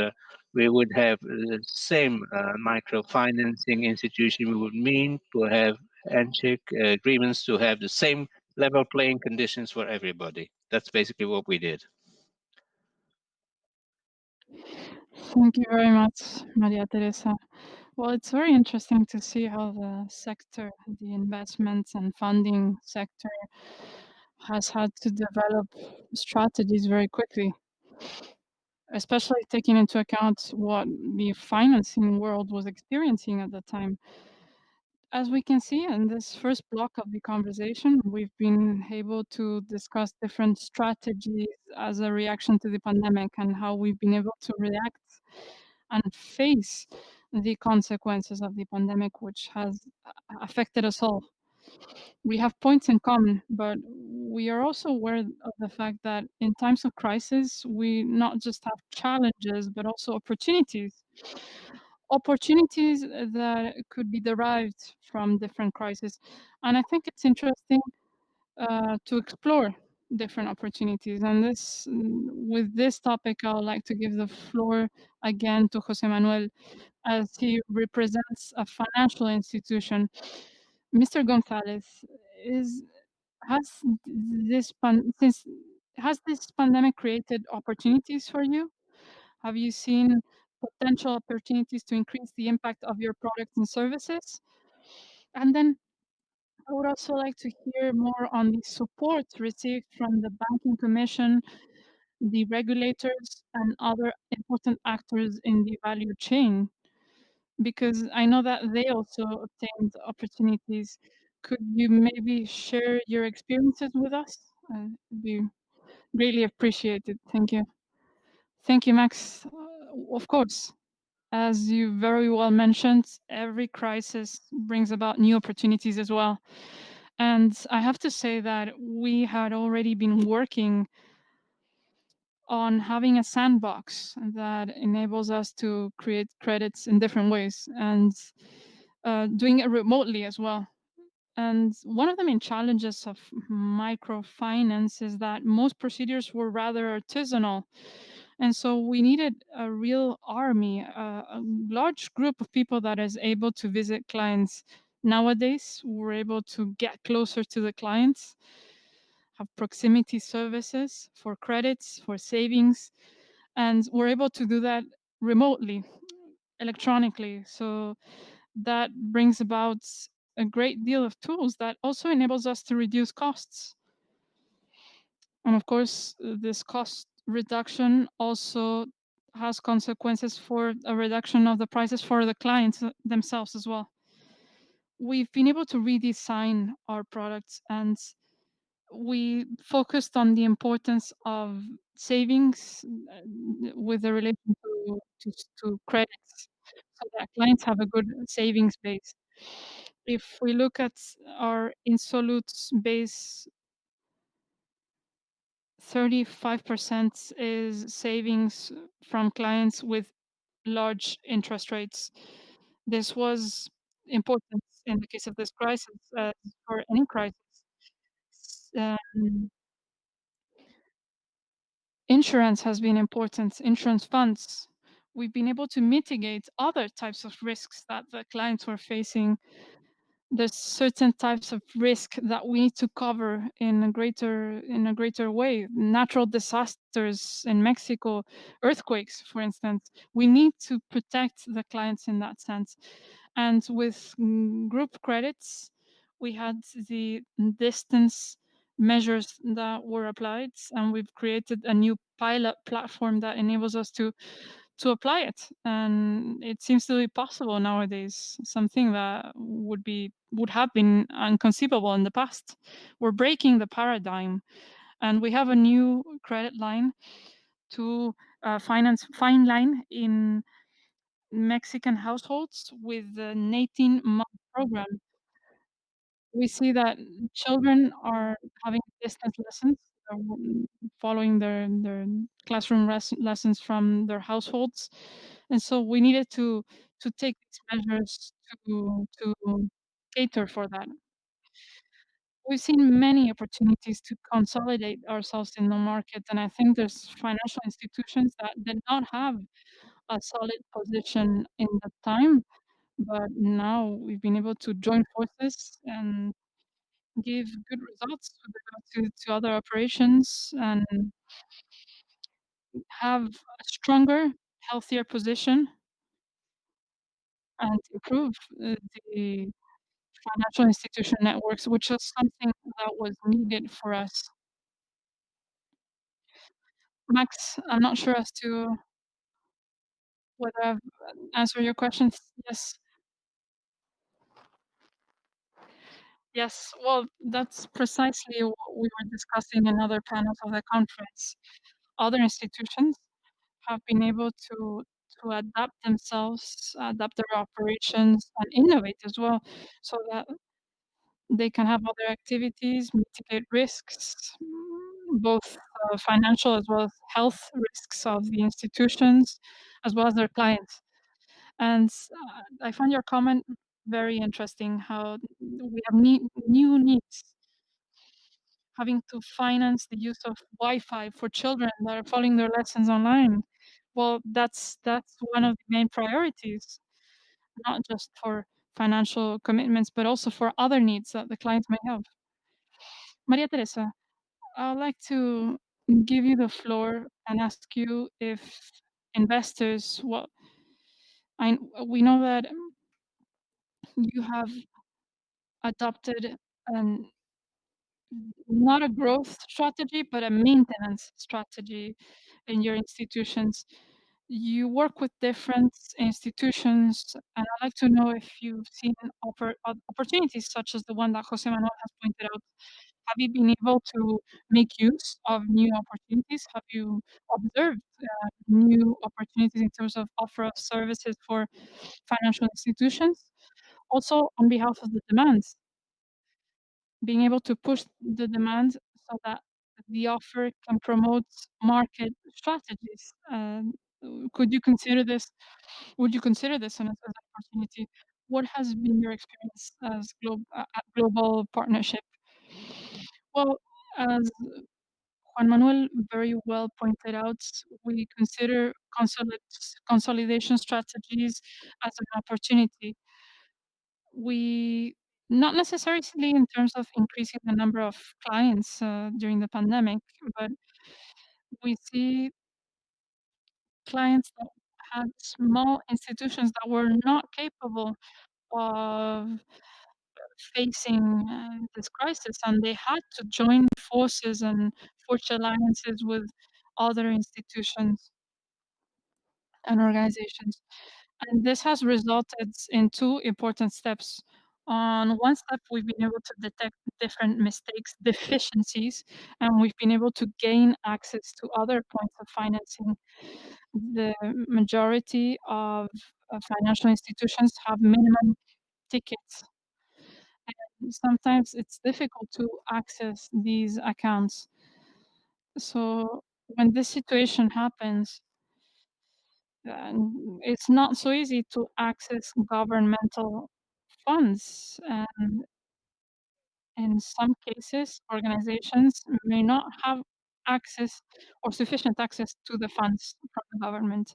we would have the same microfinancing institution, we would mean to have handshake agreements to have the same level playing conditions for everybody. That's basically what we did. Thank you very much, Maria Teresa. Well, it's very interesting to see how the sector, the investments and funding sector, has had to develop strategies very quickly, especially taking into account what the financing world was experiencing at the time. As we can see in this first block of the conversation, we've been able to discuss different strategies as a reaction to the pandemic and how we've been able to react and face the consequences of the pandemic, which has affected us all. We have points in common, but we are also aware of the fact that in times of crisis, we not just have challenges, but also opportunities. Opportunities that could be derived from different crises. And I think it's interesting to explore different opportunities. And with this topic, I would like to give the floor again to Jose Manuel as he represents a financial institution. Mr. Gonzalez, is has has this pandemic created opportunities for you? Have you seen potential opportunities to increase the impact of your products and services? And then I would also like to hear more on the support received from the Banking Commission, the regulators, and other important actors in the value chain, because I know that they also obtained opportunities. Could you maybe share your experiences with us? It'd be greatly appreciated. Thank you. Thank you, Max. Of course, as you very well mentioned, every crisis brings about new opportunities as well. And I have to say that we had already been working on having a sandbox that enables us to create credits in different ways and doing it remotely as well. And one of the main challenges of microfinance is that most procedures were rather artisanal. And so we needed a real army, a large group of people that is able to visit clients. Nowadays, we're able to get closer to the clients, have proximity services for credits, for savings, and we're able to do that remotely, electronically. So that brings about a great deal of tools that also enables us to reduce costs. And of course, this cost reduction also has consequences for a reduction of the prices for the clients themselves as well. We've been able to redesign our products, and we focused on the importance of savings with the relation to credits, so that clients have a good savings base. If we look at our Insolute base, 35% is savings from clients with large interest rates. This was important in the case of this crisis, for any crisis. Um, Insurance has been important, insurance funds. We've been able to mitigate other types of risks that the clients were facing. There's certain types of risk that we need to cover in a greater way. Natural disasters in Mexico, earthquakes, for instance. We need to protect the clients in that sense. And with group credits, we had the distance measures that were applied, and we've created a new pilot platform that enables us to apply it, and it seems to be possible nowadays, something that would have been inconceivable in the past. We're breaking the paradigm, and we have a new credit line to finance fine line in Mexican households with an 18-month program. We see that children are having distance lessons, following their classroom lessons from their households, and so we needed to take these measures to cater for that. We've seen many opportunities to consolidate ourselves in the market, and I think there's financial institutions that did not have a solid position in the time, but now we've been able to join forces and give good results with regard to other operations and have a stronger, healthier position and improve the financial institution networks, which is something that was needed for us. Max, I'm not sure as to whether I've answered your questions. Yes. Yes. Well, that's precisely what we were discussing in other panels of the conference. Other institutions have been able to adapt themselves, adapt their operations, and innovate as well, so that They can have other activities, mitigate risks, both financial as well as health risks of the institutions, as well as their clients. And I find your comment very interesting, how we have new needs, having to finance the use of Wi-Fi for children that are following their lessons online. Well, that's one of the main priorities, not just for financial commitments, but also for other needs that the clients may have. Maria Teresa, I'd like to give you the floor and ask you if investors, well, we know that you have adopted an not a growth strategy, but a maintenance strategy in your institutions. You work with different institutions, and I'd like to know if you've seen opportunities such as the one that Jose Manuel has pointed out. Have you been able to make use of new opportunities? Have you observed new opportunities in terms of offer of services for financial institutions? Also, on behalf of the demands, being able to push the demand so that the offer can promote market strategies. Could you consider this? Would you consider this as an opportunity? What has been your experience as at global partnership? Well, as Juan Manuel very well pointed out, we consider consolidation strategies as an opportunity. We not necessarily in terms of increasing the number of clients during the pandemic, but we see clients that had small institutions that were not capable of facing this crisis, and they had to join forces and forge alliances with other institutions and organizations. And this has resulted in two important steps. On one step, we've been able to detect different mistakes, deficiencies, and we've been able to gain access to other points of financing. The majority of financial institutions have minimum tickets. Sometimes it's difficult to access these accounts. So when this situation happens, it's not so easy to access governmental funds. And in some cases, organizations may not have access or sufficient access to the funds from the government.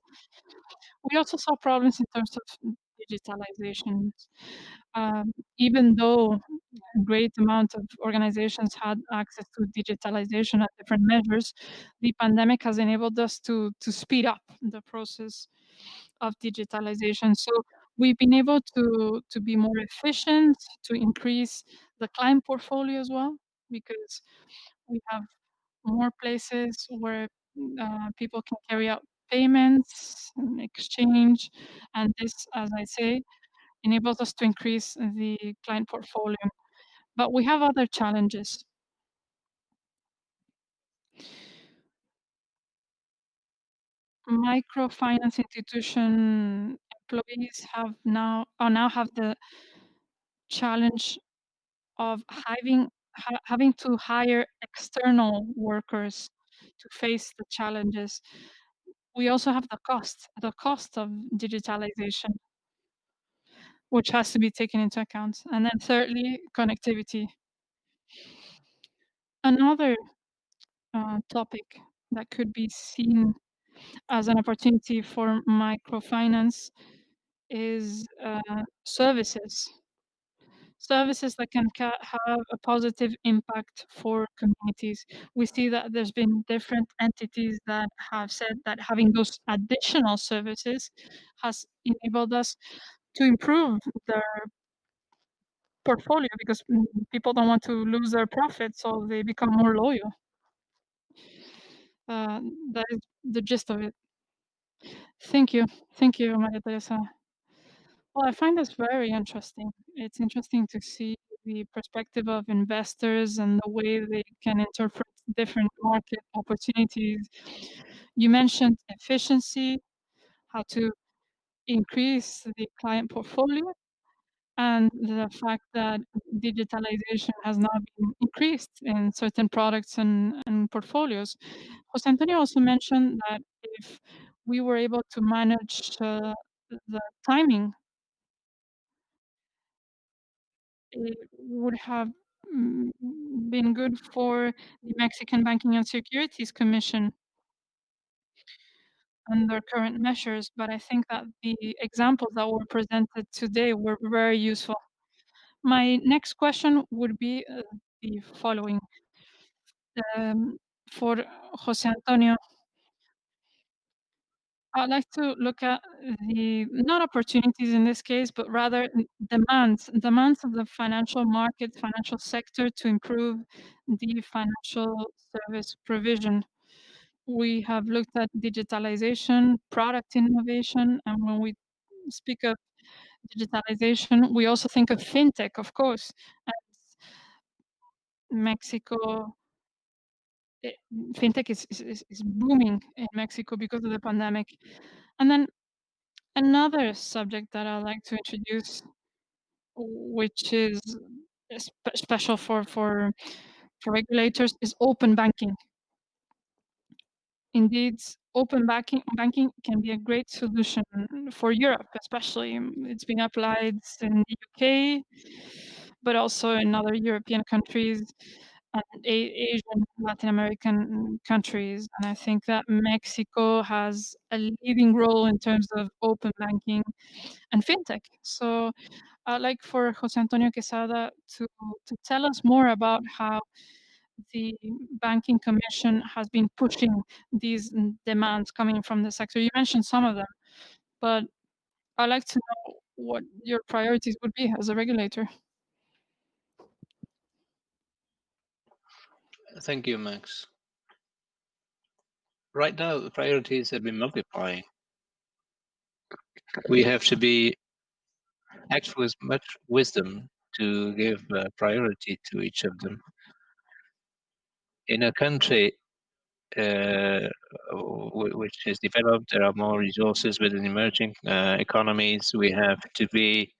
We also saw problems in terms of digitalization. Even though a great amount of organizations had access to digitalization at different measures, the pandemic has enabled us to speed up the process of digitalization. So we've been able to be more efficient, to increase the client portfolio as well, because we have more places where people can carry out payments and exchange, and this, as I say, enables us to increase the client portfolio. But we have other challenges. Microfinance institution employees now have the challenge of having to hire external workers to face the challenges. We also have the cost of digitalization, which has to be taken into account. And then thirdly, connectivity. Another topic that could be seen as an opportunity for microfinance is services that can have a positive impact for communities. We see that there's been different entities that have said that having those additional services has enabled us to improve their portfolio, because people don't want to lose their profit, so they become more loyal. That is the gist of it. Thank you, Maria Teresa. Well, I find this very interesting. It's interesting to see the perspective of investors and the way they can interpret different market opportunities. You mentioned efficiency, how to increase the client portfolio, and the fact that digitalization has now been increased in certain products and portfolios. Jose Antonio also mentioned that if we were able to manage the timing, it would have mm, been good for the Mexican Banking and Securities Commission and their current measures. But I think that the examples that were presented today were very useful. My next question would be the following. Um, for Jose Antonio, I'd like to look at the not opportunities in this case, but rather demands of the financial market, financial sector to improve the financial service provision. We have looked at digitalization, product innovation, and when we speak of digitalization, we also think of fintech, of course. As Mexico, eh, fintech is booming in Mexico because of the pandemic. And then another subject that I like to introduce, which is special for regulators, is open banking. Indeed, open banking can be a great solution for Europe, especially. It's been applied in the UK, but also in other European countries and Asian, Latin American countries. And I think that Mexico has a leading role in terms of open banking and fintech. So I'd like for Jose Antonio Quesada to tell us more about how the Banking Commission has been pushing these demands coming from the sector. You mentioned some of them, but I'd like to know what your priorities would be as a regulator. Thank you, Max. Right now, the priorities have been multiplying. We have to be act with much wisdom to give priority to each of them. In a country which is developed, there are more resources within emerging economies. We have to be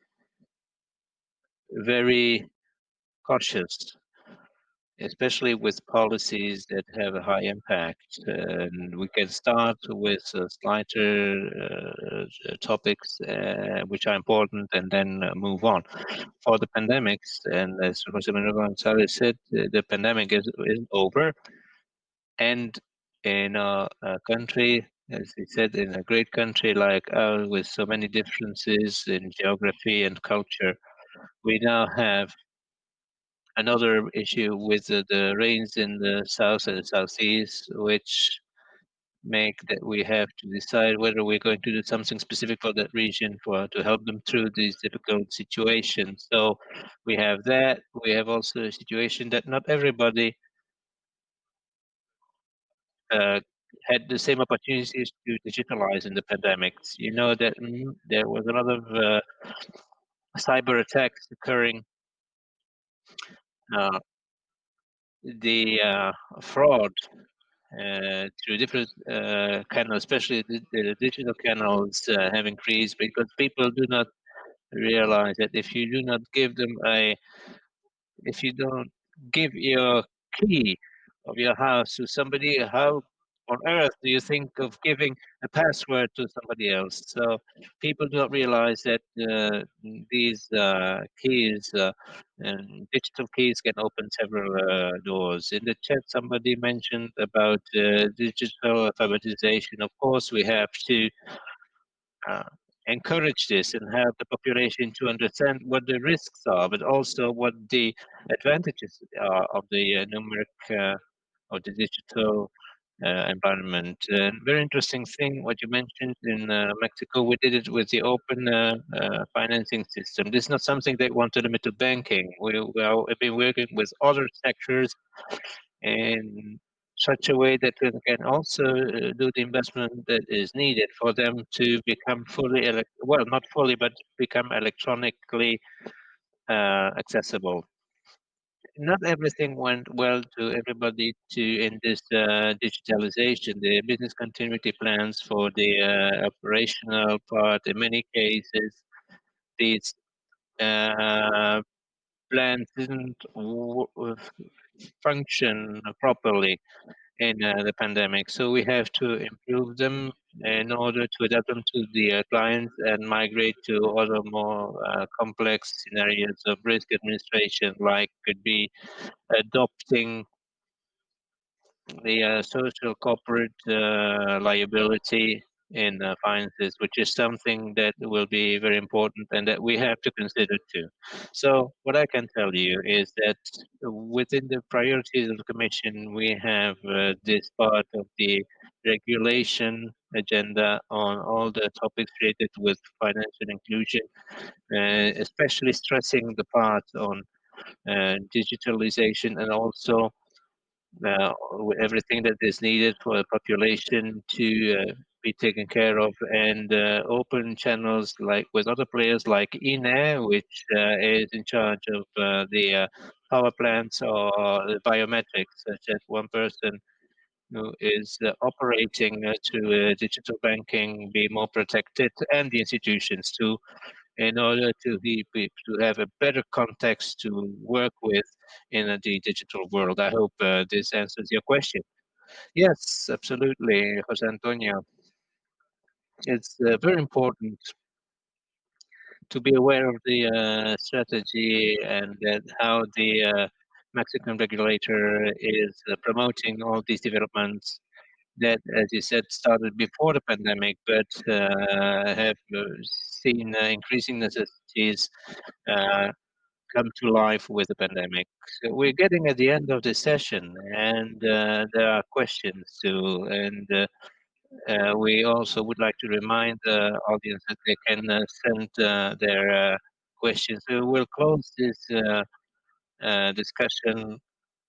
very cautious, especially with policies that have a high impact. And we can start with lighter topics which are important and then move on. For the pandemics, and as Jose Manuel Gonzalez said, the pandemic is over. And in a country, as he said, in a great country like ours with so many differences in geography and culture, we now have another issue with the rains in the south and southeast, which make that we have to decide whether we're going to do something specific for that region to help them through these difficult situations. So we have that. We have also a situation that not everybody had the same opportunities to digitalize in the pandemics. You know that there was a lot of cyber attacks occurring. The fraud through different channels, especially the digital channels, have increased because people do not realize that if you do not give them if you don't give your key of your house to somebody, how on earth do you think of giving a password to somebody else? So people do not realize that these keys and digital keys can open several doors. In the chat, somebody mentioned about digital alphabetization. Of course, we have to uh, encourage this and have the population to understand what the risks are, but also what the advantages are of the numeric or the digital environment. And very interesting thing what you mentioned in Mexico. We did it with the open financing system. This is not something they want to limit to banking. We've been working with other sectors in such a way that we can also do the investment that is needed for them to become fully, well, not fully, but become electronically accessible. Not everything went well to everybody in this digitalization. The business continuity plans for the operational part, in many cases, these plans didn't function properly in the pandemic. So we have to improve them in order to adapt them to the clients and migrate to other more complex scenarios of risk administration, like could be adopting the social corporate liability in finances, which is something that will be very important and that we have to consider too. So what I can tell you is that within the priorities of the Commission, we have this part of the regulation agenda on all the topics related with financial inclusion, especially stressing the part on digitalization and also everything that is needed for the population to be taken care of, and open channels like with other players like INE, which is in charge of the power plants or the biometrics, such as one person who is operating to digital banking be more protected, and the institutions too, in order to have a better context to work with in the digital world. I hope this answers your question. Yes, absolutely, Jose Antonio. It's very important to be aware of the strategy and that how the Mexican regulator is promoting all these developments that, as you said, started before the pandemic, but have seen increasing necessities uh, come to life with the pandemic. So we're getting at the end of the session, and there are questions too. And we also would like to remind the audience that they can send their questions. So we'll close this discussion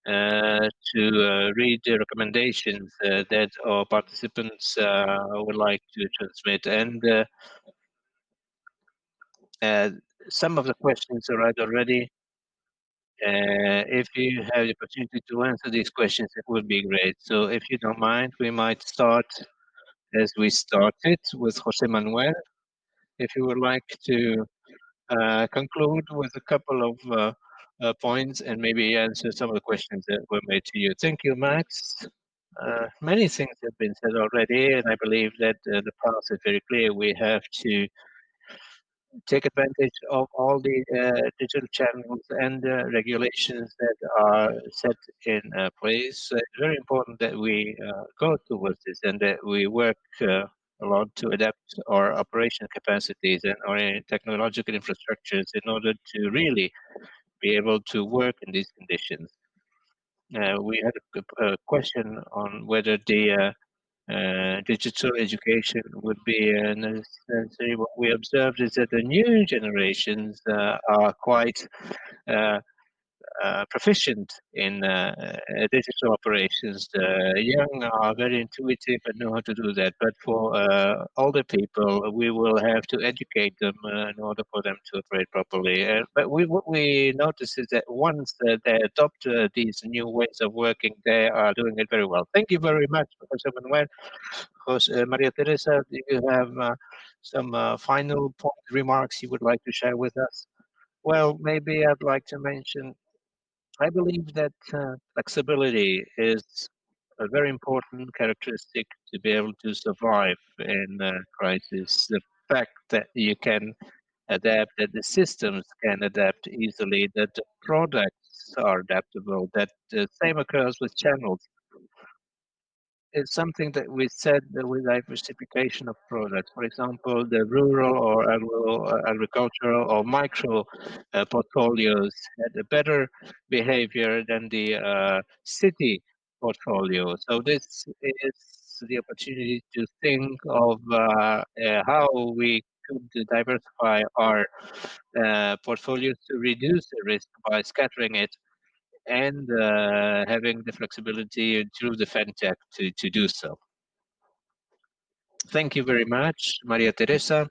to read the recommendations that our participants would like to transmit. And uh, some of the questions are right already. If you have the opportunity to answer these questions, it would be great. So if you don't mind, we might start as we started with Jose Manuel. If you would like to conclude with a couple of points and maybe answer some of the questions that were made to you. Thank you, Max. Many things have been said already, and I believe that the path is very clear. We have to take advantage of all the digital channels and regulations that are set in place. It's very important that we go towards this and that we work a lot to adapt our operation capacities and our technological infrastructures in order to really be able to work in these conditions. We had a question on whether the digital education would be necessary. What we observed is that the new generations are quite uh, proficient in digital operations. The young are very intuitive and know how to do that. But for older people, we will have to educate them in order for them to operate properly. But what we notice is that once they adopt these new ways of working, they are doing it very well. Thank you very much, Professor Manuel. Maria Teresa, do you have some final point remarks you would like to share with us? Well, maybe I'd like to mention I believe that flexibility is a very important characteristic to be able to survive in a crisis. The fact that you can adapt, that the systems can adapt easily, that the products are adaptable, that the same occurs with channels. It's something that we said that with diversification of products. For example, the rural or agricultural or micro portfolios had a better behavior than the city portfolio. So this is the opportunity to think of how we could diversify our portfolios to reduce the risk by scattering it and having the flexibility through the fintech to do so. Thank you very much, Maria Teresa.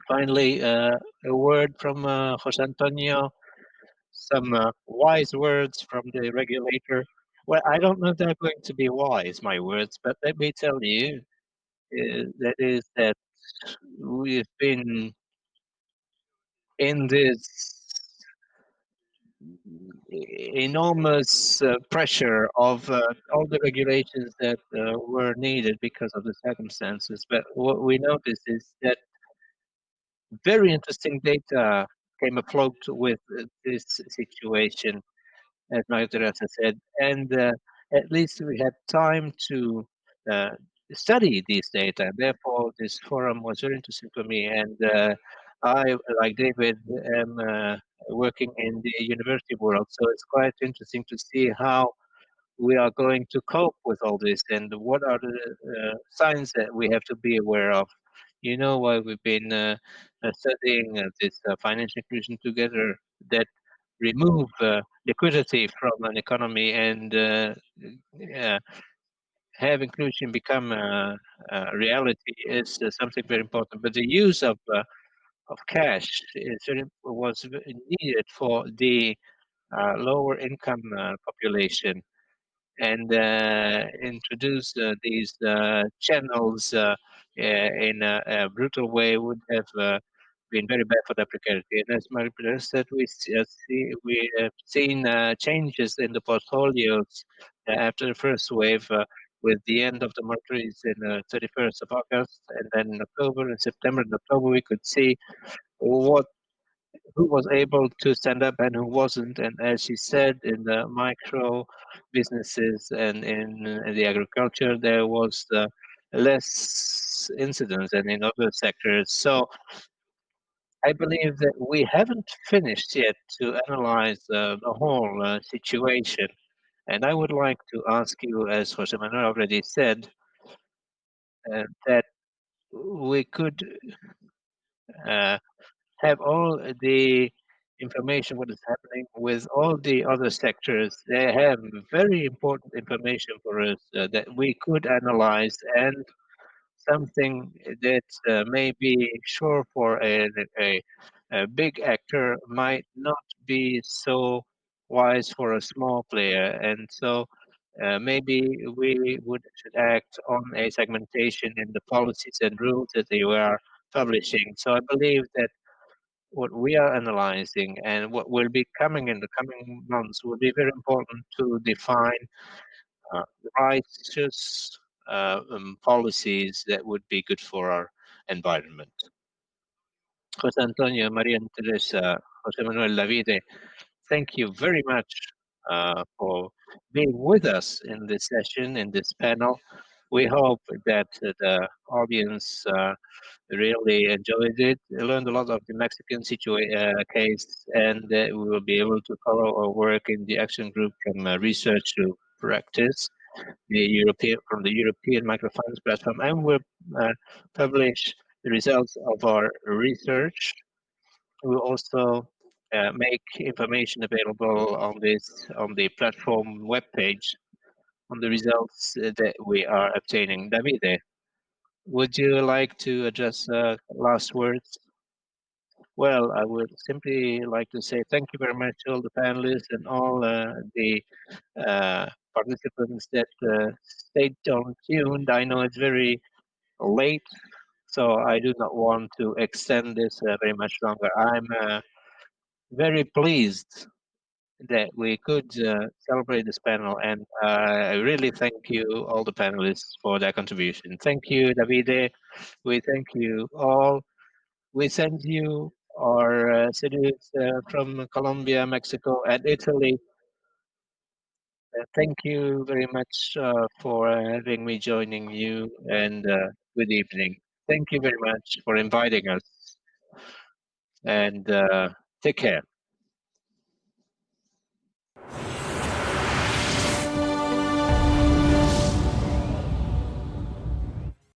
Finally, a word from Jose Antonio, some wise words from the regulator. Well, I don't know if they're going to be wise, my words, but let me tell you, that is that we've been in this enormous pressure of all the regulations that were needed because of the circumstances. But what we noticed is that very interesting data came afloat with this situation, as Maria Teresa said, and at least we had time to uh, study these data. Therefore, this forum was very interesting for me, and I, like David, am working in the university world, so it's quite interesting to see how we are going to cope with all this and what are the signs that we have to be aware of. You know why we've been studying this financial inclusion together, that remove liquidity from an economy and uh, have inclusion become a reality is something very important. But the use of cash was needed for the lower income population, and introduce these channels in a brutal way would have been very bad for the precarity. And as Marie said, we have seen changes in the portfolios after the first wave. With the end of the moratories in 31st of August, and then in October and September and October, we could see what who was able to stand up and who wasn't. And as she said, in the micro businesses and in the agriculture, there was less incidents than in other sectors. So I believe that we haven't finished yet to analyze the whole situation. And I would like to ask you, as Jose Manuel already said, that we could uh, have all the information what is happening with all the other sectors. They have very important information for us that we could analyze, and something that may be sure for a big actor might not be so wise for a small player. And so maybe we would should act on a segmentation in the policies and rules that they were publishing. So I believe that what we are analyzing and what will be coming in the coming months will be very important to define righteous policies that would be good for our environment. José Antonio, Maria Teresa, José Manuel Davide, thank you very much for being with us in this session, in this panel. We hope that the audience really enjoyed it. I learned a lot of the Mexican case, and we will be able to follow our work in the action group from research to practice, the European from the European Microfinance platform, and we'll publish the results of our research. We'll also make information available on this on the platform webpage on the results that we are obtaining. Davide, would you like to address last words? Well, I would simply like to say thank you very much to all the panelists and all the participants that stayed tuned. I know it's very late, so I do not want to extend this very much longer. I'm very pleased that we could celebrate this panel, and I really thank you, all the panelists, for their contribution. Thank you, Davide. We thank you all. We send you our cities from Colombia, Mexico, and Italy. Thank you very much for having me joining you, and good evening. Thank you very much for inviting us, and take care.